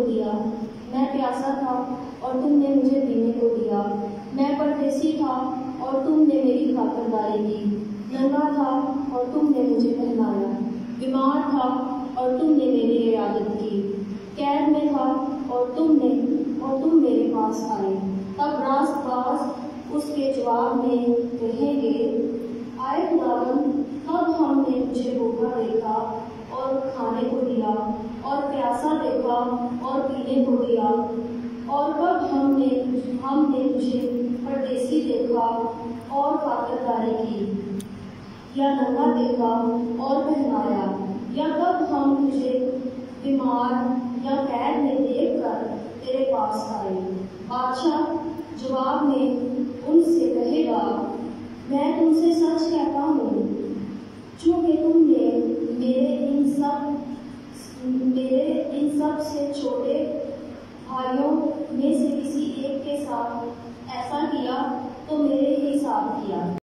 دیا، میں پیاسا تھا اور تم نے مجھے پینے کو دیا، میں پردیسی تھا اور تم نے میری خاطرداری کی، ننگا تھا اور تم نے مجھے پہنایا، بیمار تھا اور تم نے میری عیادت کی، قید میں تھا اور تم میرے پاس آئے۔ تب راست باز اس کے جواب میں کہیں گے، آئے خداوند، کب ہم نے تجھے بھوکا دیکھا اور کھانے کو دیا، اور پیاسا دیکھا اور پینے کو دیا، اور کب ہم نے تجھے پردیسی دیکھا اور خاطرداری کی، یا ننگا دیکھا اور پہنایا، یا کب ہم تجھے بیمار یا قید میں دیکھ کر تیرے پاس آئے؟ بادشاہ جواب میں ان سے کہے گا، میں تم سے سچ کہتا ہوں، چونکہ تم نے میرے ان سب سے چھوٹے بھائیوں میں سے کسی ایک کے ساتھ ایسا کیا تو میرے ہی ساتھ کیا۔